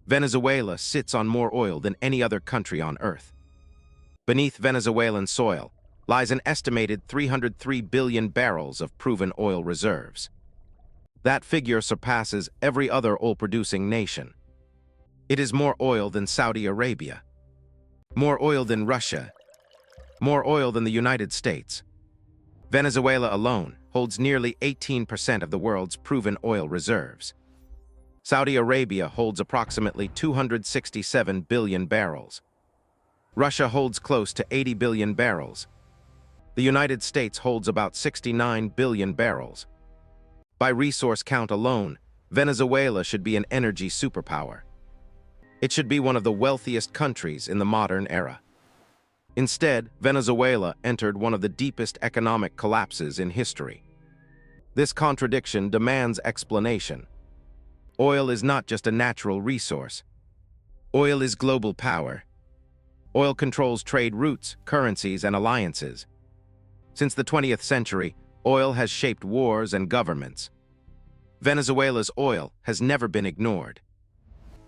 Venezuela sits on more oil than any other country on Earth. Beneath Venezuelan soil lies an estimated 303 billion barrels of proven oil reserves. That figure surpasses every other oil-producing nation. It is more oil than Saudi Arabia, more oil than Russia, more oil than the United States. Venezuela alone holds nearly 18% of the world's proven oil reserves. Saudi Arabia holds approximately 267 billion barrels. Russia holds close to 80 billion barrels. The United States holds about 69 billion barrels. By resource count alone, Venezuela should be an energy superpower. It should be one of the wealthiest countries in the modern era. Instead, Venezuela entered one of the deepest economic collapses in history. This contradiction demands explanation. Oil is not just a natural resource. Oil is global power. Oil controls trade routes, currencies, and alliances. Since the 20th century, oil has shaped wars and governments. Venezuela's oil has never been ignored.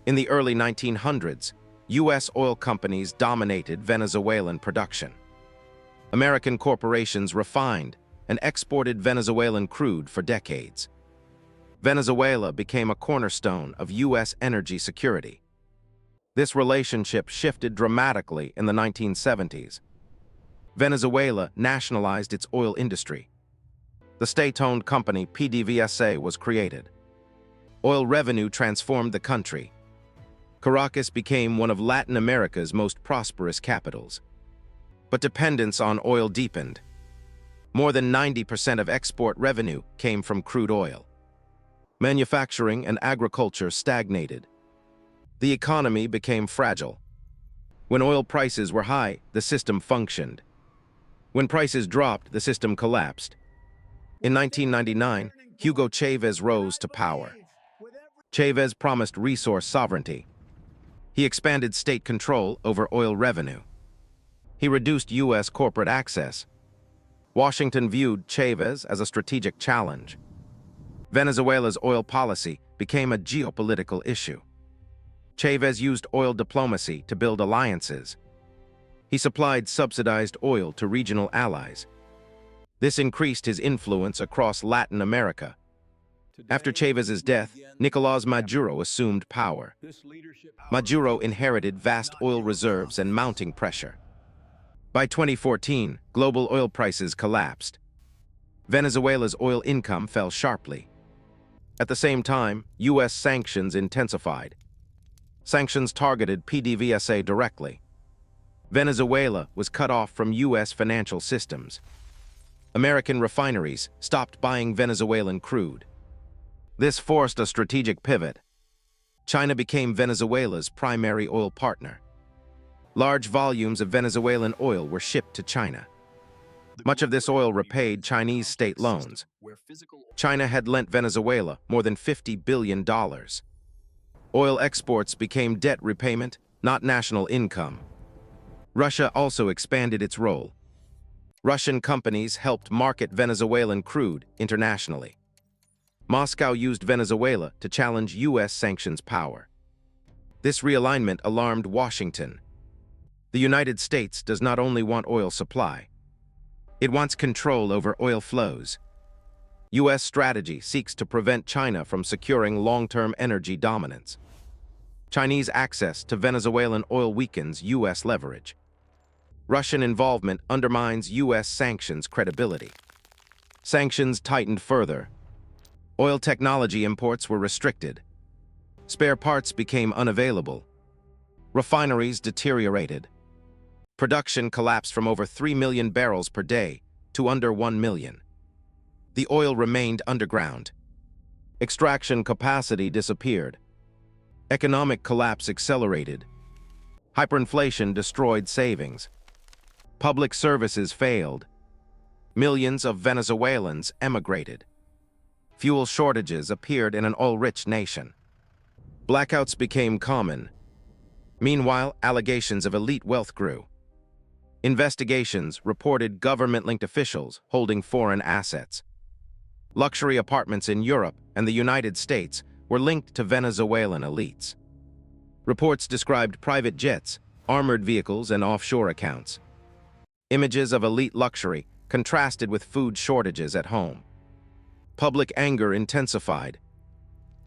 In the early 1900s, U.S. oil companies dominated Venezuelan production. American corporations refined and exported Venezuelan crude for decades. Venezuela became a cornerstone of U.S. energy security. This relationship shifted dramatically in the 1970s. Venezuela nationalized its oil industry. The state-owned company PDVSA was created. Oil revenue transformed the country. Caracas became one of Latin America's most prosperous capitals. But dependence on oil deepened. More than 90% of export revenue came from crude oil. Manufacturing and agriculture stagnated. The economy became fragile. When oil prices were high, the system functioned. When prices dropped, the system collapsed. In 1999, Hugo Chavez rose to power. Chavez promised resource sovereignty. He expanded state control over oil revenue. He reduced U.S. corporate access. Washington viewed Chavez as a strategic challenge. Venezuela's oil policy became a geopolitical issue. Chavez used oil diplomacy to build alliances. He supplied subsidized oil to regional allies. This increased his influence across Latin America. After Chavez's death, Nicolás Maduro assumed power. Maduro inherited vast oil reserves and mounting pressure. By 2014, global oil prices collapsed. Venezuela's oil income fell sharply. At the same time, U.S. sanctions intensified. Sanctions targeted PDVSA directly. Venezuela was cut off from U.S. financial systems. American refineries stopped buying Venezuelan crude. This forced a strategic pivot. China became Venezuela's primary oil partner. Large volumes of Venezuelan oil were shipped to China. Much of this oil repaid Chinese state loans. China had lent Venezuela more than $50 billion. Oil exports became debt repayment, not national income. Russia also expanded its role. Russian companies helped market Venezuelan crude internationally. Moscow used Venezuela to challenge U.S. sanctions power. This realignment alarmed Washington. The United States does not only want oil supply. It wants control over oil flows. U.S. strategy seeks to prevent China from securing long-term energy dominance. Chinese access to Venezuelan oil weakens U.S. leverage. Russian involvement undermines U.S. sanctions credibility. Sanctions tightened further. Oil technology imports were restricted. Spare parts became unavailable. Refineries deteriorated. Production collapsed from over 3 million barrels per day to under 1 million. The oil remained underground. Extraction capacity disappeared. Economic collapse accelerated. Hyperinflation destroyed savings. Public services failed. Millions of Venezuelans emigrated. Fuel shortages appeared in an oil-rich nation. Blackouts became common. Meanwhile, allegations of elite wealth grew. Investigations reported government-linked officials holding foreign assets. Luxury apartments in Europe and the United States were linked to Venezuelan elites. Reports described private jets, armored vehicles, and offshore accounts. Images of elite luxury contrasted with food shortages at home. Public anger intensified.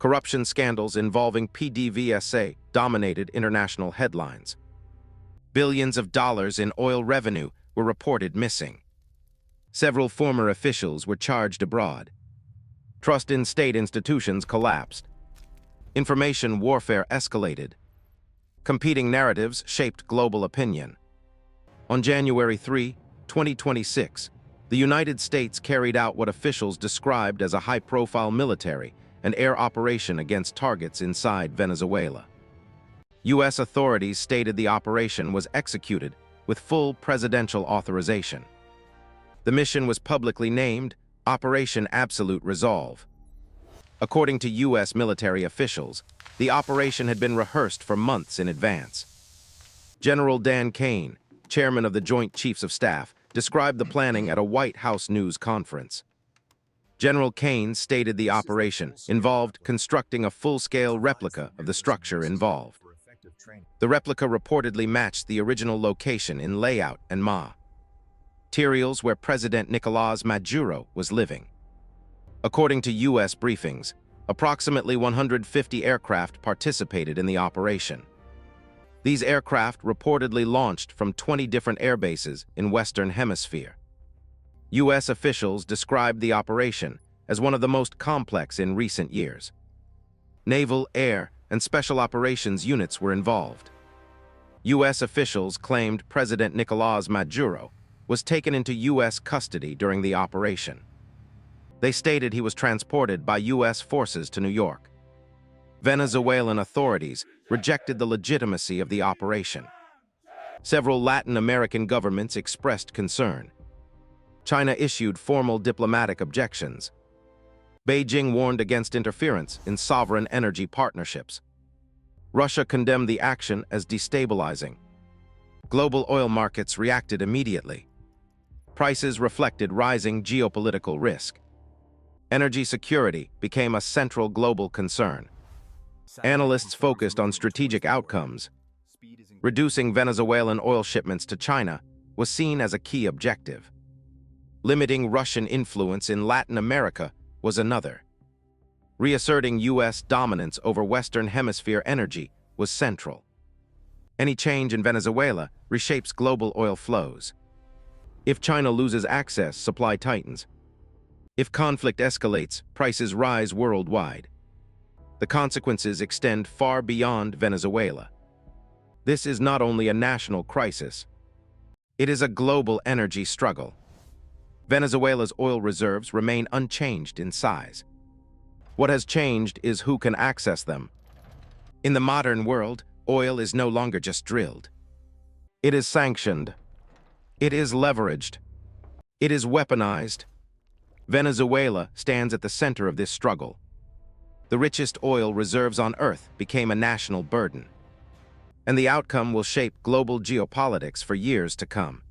Corruption scandals involving PDVSA dominated international headlines. Billions of dollars in oil revenue were reported missing. Several former officials were charged abroad. Trust in state institutions collapsed. Information warfare escalated. Competing narratives shaped global opinion. On January 3, 2026, the United States carried out what officials described as a high-profile military and air operation against targets inside Venezuela. U.S. authorities stated the operation was executed with full presidential authorization. The mission was publicly named Operation Absolute Resolve. According to U.S. military officials, the operation had been rehearsed for months in advance. General Dan Kane, chairman of the Joint Chiefs of Staff, described the planning at a White House news conference. General Kane stated the operation involved constructing a full-scale replica of the structure involved. The replica reportedly matched the original location in layout and materials where President Nicolás Maduro was living. According to U.S. briefings, approximately 150 aircraft participated in the operation. These aircraft reportedly launched from 20 different airbases in Western Hemisphere. U.S. officials described the operation as one of the most complex in recent years. Naval, air, and special operations units were involved. U.S. officials claimed President Nicolás Maduro was taken into U.S. custody during the operation. They stated he was transported by U.S. forces to New York. Venezuelan authorities rejected the legitimacy of the operation. Several Latin American governments expressed concern. China issued formal diplomatic objections. Beijing warned against interference in sovereign energy partnerships. Russia condemned the action as destabilizing. Global oil markets reacted immediately. Prices reflected rising geopolitical risk. Energy security became a central global concern. Analysts focused on strategic outcomes. Reducing Venezuelan oil shipments to China was seen as a key objective. Limiting Russian influence in Latin America was another. Reasserting U.S. dominance over Western Hemisphere energy was central. Any change in Venezuela reshapes global oil flows. If China loses access, supply tightens. If conflict escalates, prices rise worldwide. The consequences extend far beyond Venezuela. This is not only a national crisis. It is a global energy struggle. Venezuela's oil reserves remain unchanged in size. What has changed is who can access them. In the modern world, oil is no longer just drilled. It is sanctioned. It is leveraged. It is weaponized. Venezuela stands at the center of this struggle. The richest oil reserves on Earth became a national burden. And the outcome will shape global geopolitics for years to come.